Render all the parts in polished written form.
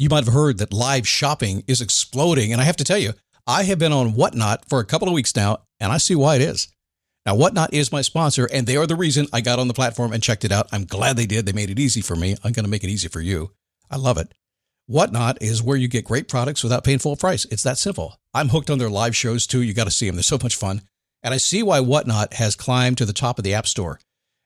You might have heard that live shopping is exploding. And I have to tell you, I have been on Whatnot for a couple of weeks now, and I see why it is. Now, Whatnot is my sponsor, and they are the reason I got on the platform and checked it out. I'm glad they did. They made it easy for me. I'm going to make it easy for you. I love it. Whatnot is where you get great products without paying full price. It's that simple. I'm hooked on their live shows, too. You got to see them. They're so much fun. And I see why Whatnot has climbed to the top of the App Store.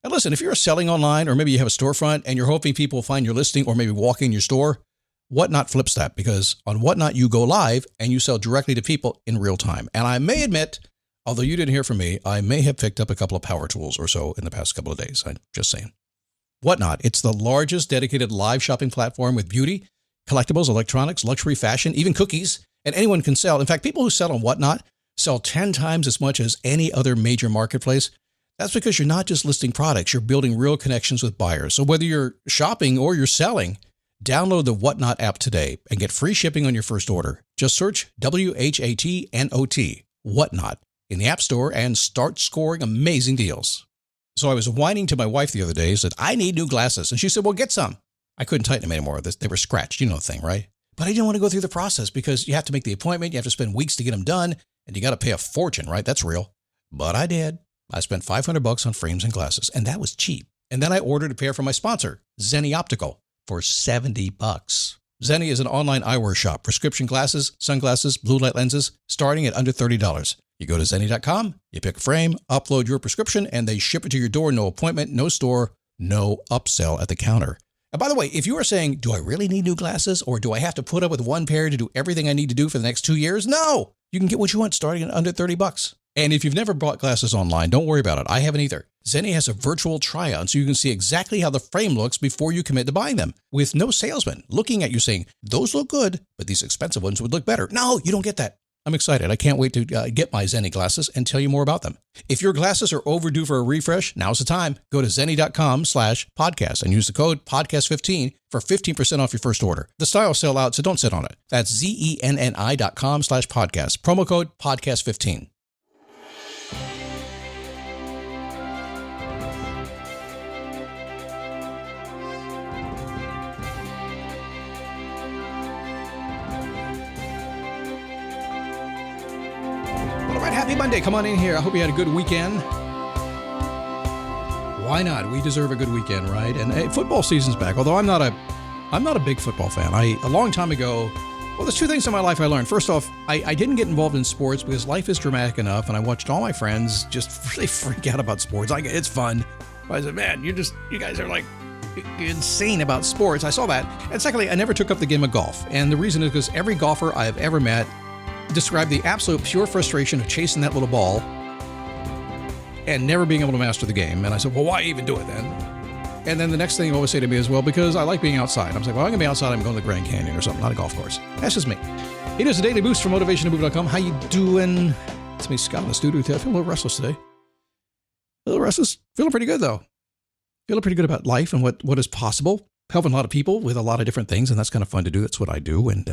And listen, if you're selling online, or maybe you have a storefront and you're hoping people will find your listing or maybe walk in your store, Whatnot flips that, because on Whatnot, you go live and you sell directly to people in real time. And I may admit, although you didn't hear from me, I may have picked up a couple of power tools or so in the past couple of days. I'm just saying. Whatnot, it's the largest dedicated live shopping platform with beauty, collectibles, electronics, luxury, fashion, even cookies, and anyone can sell. In fact, people who sell on Whatnot sell 10 times as much as any other major marketplace. That's because you're not just listing products, you're building real connections with buyers. So whether you're shopping or you're selling, download the Whatnot app today and get free shipping on your first order. Just search WHATNOT, Whatnot, in the App Store and start scoring amazing deals. So I was whining to my wife the other day, said, I need new glasses. And she said, well, get some. I couldn't tighten them anymore. They were scratched. You know the thing, right? But I didn't want to go through the process because you have to make the appointment. You have to spend weeks to get them done. And you got to pay a fortune, right? That's real. But I did. I spent $500 on frames and glasses, and that was cheap. And then I ordered a pair from my sponsor, Zenni Optical, for $70. Zenni is an online eyewear shop, prescription glasses, sunglasses, blue light lenses, starting at under $30. You go to Zenni.com, you pick a frame, upload your prescription, and they ship it to your door. No appointment, no store, no upsell at the counter. And by the way, if you are saying, do I really need new glasses, or do I have to put up with one pair to do everything I need to do for the next 2 years? No, you can get what you want starting at under $30. And if you've never bought glasses online, don't worry about it. I haven't either. Zenni has a virtual try-on so you can see exactly how the frame looks before you commit to buying them, with no salesman looking at you saying, those look good, but these expensive ones would look better. No, you don't get that. I'm excited. I can't wait to get my Zenni glasses and tell you more about them. If your glasses are overdue for a refresh, now's the time. Go to Zenni.com/podcast and use the code podcast15 for 15% off your first order. The styles sell out, so don't sit on it. That's Zenni.com/podcast. Promo code podcast15. Happy Monday. Come on in here. I hope you had a good weekend. Why not? We deserve a good weekend, right? And hey, football season's back. Although I'm not a big football fan. A long time ago, well, there's two things in my life I learned. First off, I didn't get involved in sports because life is dramatic enough, and I watched all my friends just really freak out about sports. It's fun. I said, man, you guys are like insane about sports. I saw that. And secondly, I never took up the game of golf. And the reason is because every golfer I've ever met described the absolute pure frustration of chasing that little ball and never being able to master the game. And I said, well, why even do it then? And then the next thing they always say to me is, well, because I like being outside. I was like, well, I'm going to be outside. I'm going to the Grand Canyon or something, not a golf course. That's just me. It is a daily boost from motivationtomove.com. How you doing? It's me, Scott, in the studio. I feel a little restless today. A little restless. Feeling pretty good, though. Feeling pretty good about life and what is possible. Helping a lot of people with a lot of different things, and that's kind of fun to do. That's what I do, and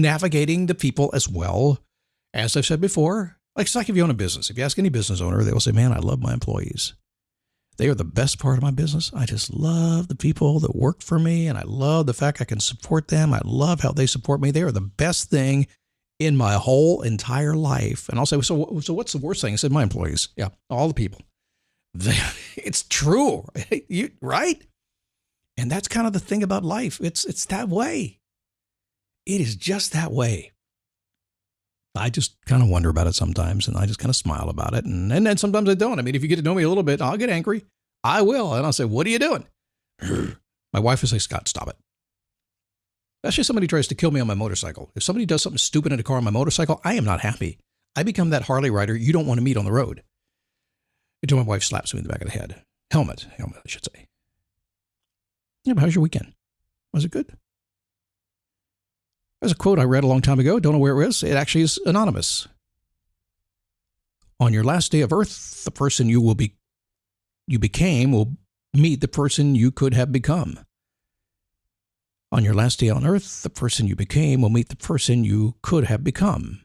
navigating the people as well. As I've said before, like it's like if you own a business. If you ask any business owner, they will say, man, I love my employees. They are the best part of my business. I just love the people that work for me, and I love the fact I can support them. I love how they support me. They are the best thing in my whole entire life. And I'll say, so what's the worst thing? I said, my employees. Yeah, all the people. It's true, right? And that's kind of the thing about life. It's that way. It is just that way. I just kind of wonder about it sometimes, and I just kind of smile about it. And then sometimes I don't. I mean, if you get to know me a little bit, I'll get angry. I will. And I'll say, what are you doing? My wife will say, Scott, stop it. Especially if somebody tries to kill me on my motorcycle. If somebody does something stupid in a car on my motorcycle, I am not happy. I become that Harley rider you don't want to meet on the road. Until my wife slaps me in the back of the head. Helmet, I should say. Yeah, but how's your weekend? Was it good? There's a quote I read a long time ago. Don't know where it is. It actually is anonymous. On your last day of earth, the person you became will meet the person you could have become. On your last day on earth, the person you became will meet the person you could have become.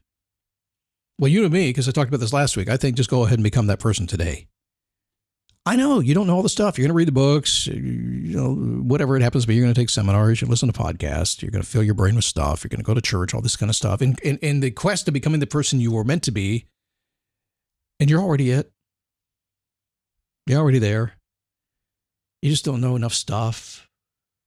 Well, you and me, because I talked about this last week, I think just go ahead and become that person today. I know you don't know all the stuff. You're going to read the books, whatever it happens to be. You're going to take seminars, you listen to podcasts, you're going to fill your brain with stuff. You're going to go to church, all this kind of stuff. In the quest of becoming the person you were meant to be, and you're already it. You're already there. You just don't know enough stuff.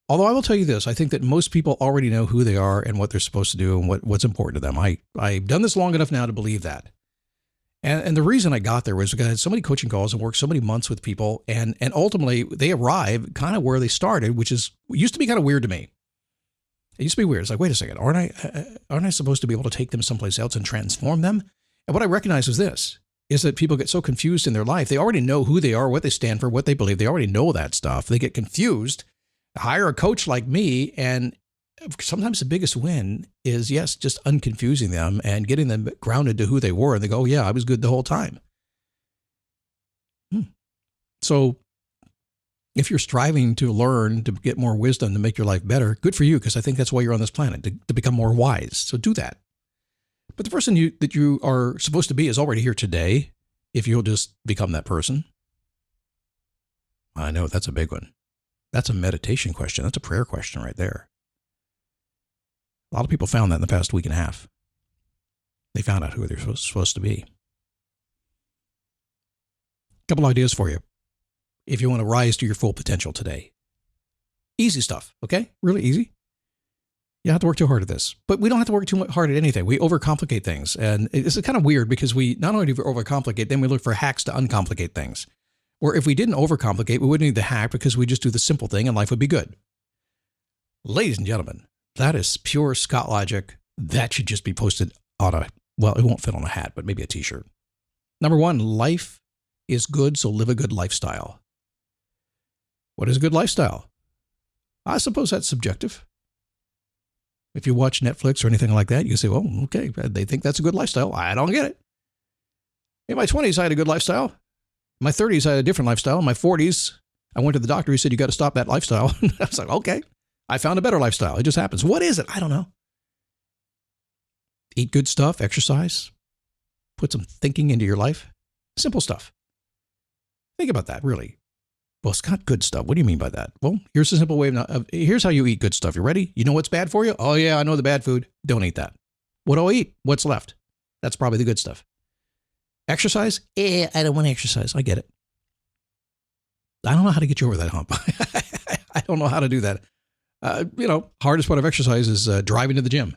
Although I will tell you this, I think that most people already know who they are and what they're supposed to do and what's important to them. I've done this long enough now to believe that. And the reason I got there was because I had so many coaching calls and worked so many months with people, and ultimately they arrive kind of where they started, which used to be kind of weird to me. It used to be weird. It's like, wait a second, aren't I supposed to be able to take them someplace else and transform them? And what I recognized was this, is that people get so confused in their life. They already know who they are, what they stand for, what they believe. They already know that stuff. They get confused, hire a coach like me, and sometimes the biggest win is, yes, just unconfusing them and getting them grounded to who they were. And they go, yeah, I was good the whole time. So if you're striving to learn, to get more wisdom, to make your life better, good for you, because I think that's why you're on this planet, to become more wise. So do that. But the person that you are supposed to be is already here today, if you'll just become that person. I know, that's a big one. That's a meditation question. That's a prayer question right there. A lot of people found that in the past week and a half. They found out who they're supposed to be. A couple ideas for you if you want to rise to your full potential today. Easy stuff, okay? Really easy. You don't have to work too hard at this. But we don't have to work too hard at anything. We overcomplicate things. And it's kind of weird because we not only do we overcomplicate, then we look for hacks to uncomplicate things. Or if we didn't overcomplicate, we wouldn't need the hack because we just do the simple thing and life would be good. Ladies and gentlemen, that is pure Scott logic. That should just be posted on it won't fit on a hat, but maybe a t-shirt. Number one, life is good, so live a good lifestyle. What is a good lifestyle? I suppose that's subjective. If you watch Netflix or anything like that, you say, well, okay, they think that's a good lifestyle. I don't get it. In my 20s, I had a good lifestyle. In my 30s, I had a different lifestyle. In my 40s, I went to the doctor. He said, you got to stop that lifestyle. I was like, okay. I found a better lifestyle. It just happens. What is it? I don't know. Eat good stuff, exercise, put some thinking into your life. Simple stuff. Think about that, really. Well, it's not good stuff. What do you mean by that? Well, here's a simple way here's how you eat good stuff. You ready? You know what's bad for you? Oh, yeah, I know the bad food. Don't eat that. What do I eat? What's left? That's probably the good stuff. Exercise? I don't want to exercise. I get it. I don't know how to get you over that hump. I don't know how to do that. Hardest part of exercise is driving to the gym.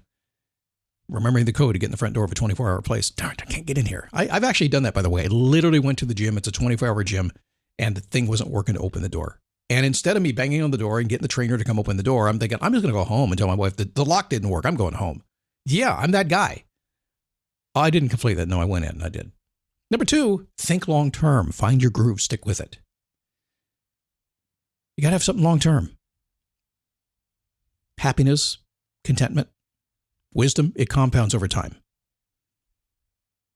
Remembering the code to get in the front door of a 24-hour place. Darn it, I can't get in here. I've actually done that, by the way. I literally went to the gym. It's a 24-hour gym, and the thing wasn't working to open the door. And instead of me banging on the door and getting the trainer to come open the door, I'm thinking, I'm just going to go home and tell my wife that the lock didn't work. I'm going home. Yeah, I'm that guy. I didn't complete that. No, I went in. I did. Number two, think long term. Find your groove. Stick with it. You got to have something long term. Happiness, contentment, wisdom, it compounds over time.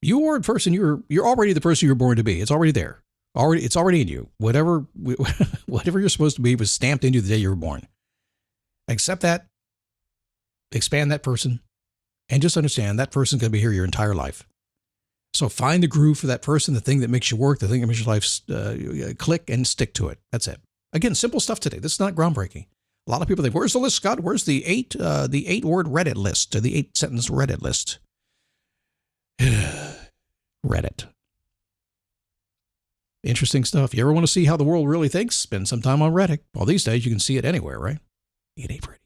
You are a person, you're already the person you're born to be. It's already there. It's already in you. Whatever you're supposed to be was stamped into you the day you were born. Accept that, expand that person, and just understand that person's going to be here your entire life. So find the groove for that person, the thing that makes you work, the thing that makes your life click, and stick to it. That's it. Again, simple stuff today. This is not groundbreaking. A lot of people think, where's the list, Scott? Where's the 8-word Reddit list, or the 8-sentence Reddit list? Reddit. Interesting stuff. You ever want to see how the world really thinks? Spend some time on Reddit. Well, these days you can see it anywhere, right? It ain't pretty.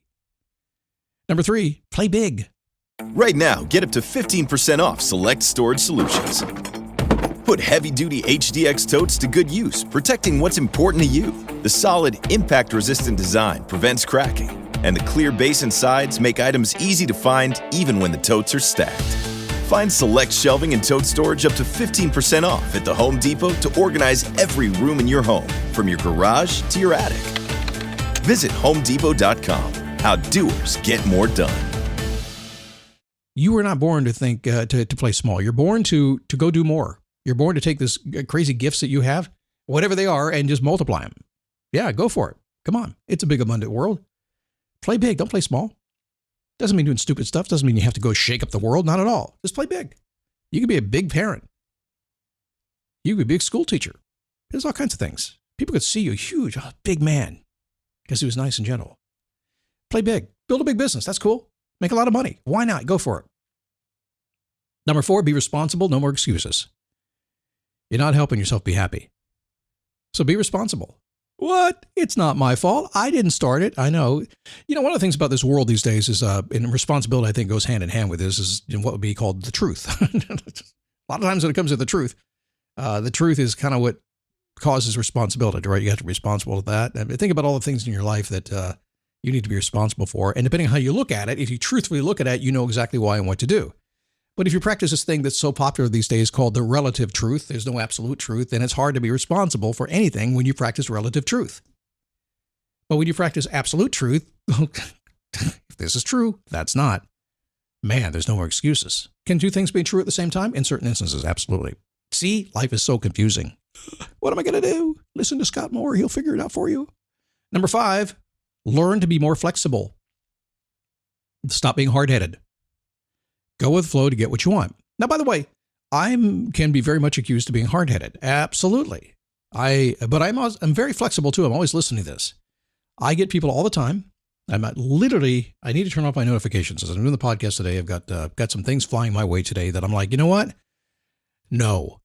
Number 3, play big. Right now, get up to 15% off select storage solutions. Put heavy-duty HDX totes to good use, protecting what's important to you. The solid, impact-resistant design prevents cracking, and the clear base and sides make items easy to find even when the totes are stacked. Find select shelving and tote storage up to 15% off at the Home Depot to organize every room in your home, from your garage to your attic. Visit HomeDepot.com. How doers get more done. You were not born to think to play small. You're born to go do more. You're born to take this crazy gifts that you have, whatever they are, and just multiply them. Yeah, go for it. Come on. It's a big, abundant world. Play big. Don't play small. Doesn't mean doing stupid stuff. Doesn't mean you have to go shake up the world. Not at all. Just play big. You could be a big parent. You could be a big school teacher. There's all kinds of things. People could see you huge, big man, because he was nice and gentle. Play big. Build a big business. That's cool. Make a lot of money. Why not? Go for it. Number 4, be responsible. No more excuses. You're not helping yourself be happy. So be responsible. What? It's not my fault. I didn't start it. I know. You know, one of the things about this world these days is, and responsibility, I think, goes hand in hand with this, is what would be called the truth. A lot of times when it comes to the truth is kind of what causes responsibility, right? You have to be responsible to that. I mean, think about all the things in your life that you need to be responsible for. And depending on how you look at it, if you truthfully look at it, you know exactly why and what to do. But if you practice this thing that's so popular these days called the relative truth, there's no absolute truth, then it's hard to be responsible for anything when you practice relative truth. But when you practice absolute truth, if this is true, that's not. Man, there's no more excuses. Can two things be true at the same time? In certain instances, absolutely. See, life is so confusing. What am I going to do? Listen to Scott Moore. He'll figure it out for you. Number 5, learn to be more flexible. Stop being hard-headed. Go with the flow to get what you want. Now, by the way, can be very much accused of being hard-headed. Absolutely. But I'm very flexible too. I'm always listening to this. I get people all the time. I need to turn off my notifications. As I'm doing the podcast today, I've got some things flying my way today that I'm like, you know what? No.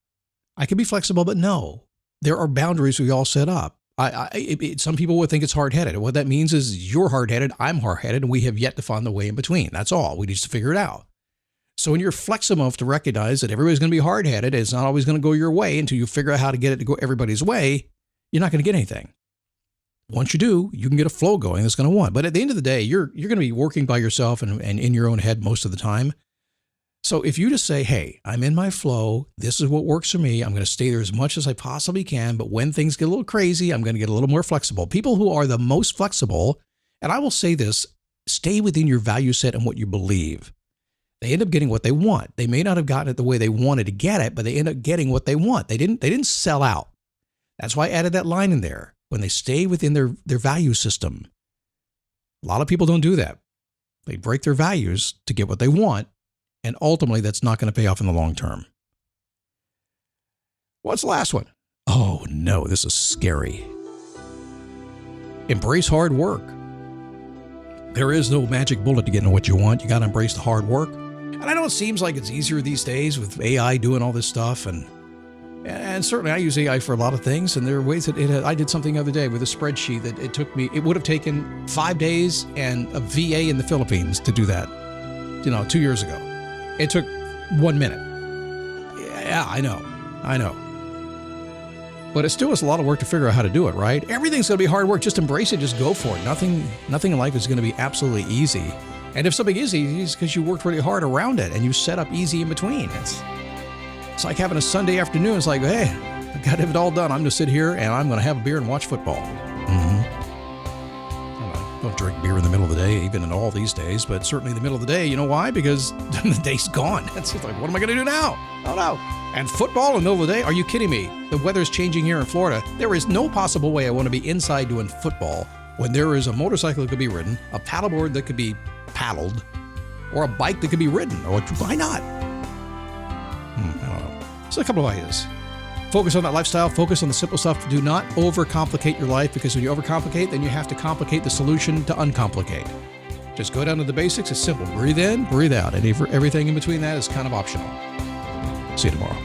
I can be flexible, but no. There are boundaries we all set up. Some people would think it's hard-headed. What that means is you're hard-headed, I'm hard-headed, and we have yet to find the way in between. That's all. We need to figure it out. So when you're flexible enough to recognize that everybody's going to be hard-headed, it's not always going to go your way until you figure out how to get it to go everybody's way, you're not going to get anything. Once you do, you can get a flow going that's going to want. But at the end of the day, you're going to be working by yourself and in your own head most of the time. So if you just say, hey, I'm in my flow, this is what works for me, I'm going to stay there as much as I possibly can, but when things get a little crazy, I'm going to get a little more flexible. People who are the most flexible, and I will say this, stay within your value set and what you believe. They end up getting what they want. They may not have gotten it the way they wanted to get it, but they end up getting what they want. They didn't sell out. That's why I added that line in there. When they stay within their value system. A lot of people don't do that. They break their values to get what they want, and ultimately that's not going to pay off in the long term. What's the last one? Oh no, this is scary. Embrace hard work. There is no magic bullet to getting what you want. You got to embrace the hard work. And I know it seems like it's easier these days with AI doing all this stuff, and certainly I use AI for a lot of things, and there are ways that I did something the other day with a spreadsheet that it would have taken 5 days and a VA in the Philippines to do that, 2 years ago. It took 1 minute. Yeah, I know. But it still is a lot of work to figure out how to do it, right? Everything's going to be hard work. Just embrace it. Just go for it. Nothing in life is going to be absolutely easy. And if something is easy, it's because you worked really hard around it and you set up easy in between. It's like having a Sunday afternoon. It's like, hey, I've got it all done. I'm going to sit here and I'm going to have a beer and watch football. Don't drink beer in the middle of the day, even in all these days, but certainly in the middle of the day. You know why? Because the day's gone. It's like, what am I going to do now? Oh, no. And football in the middle of the day? Are you kidding me? The weather's changing here in Florida. There is no possible way I want to be inside doing football when there is a motorcycle that could be ridden, a paddleboard that could be paddled, or a bike that could be ridden. Or why not? I don't know. So a couple of ideas. Focus on that lifestyle. Focus on the simple stuff. Do not overcomplicate your life, because when you overcomplicate, then you have to complicate the solution to uncomplicate. Just go down to the basics. It's simple. Breathe in, breathe out. And everything in between that is kind of optional. See you tomorrow.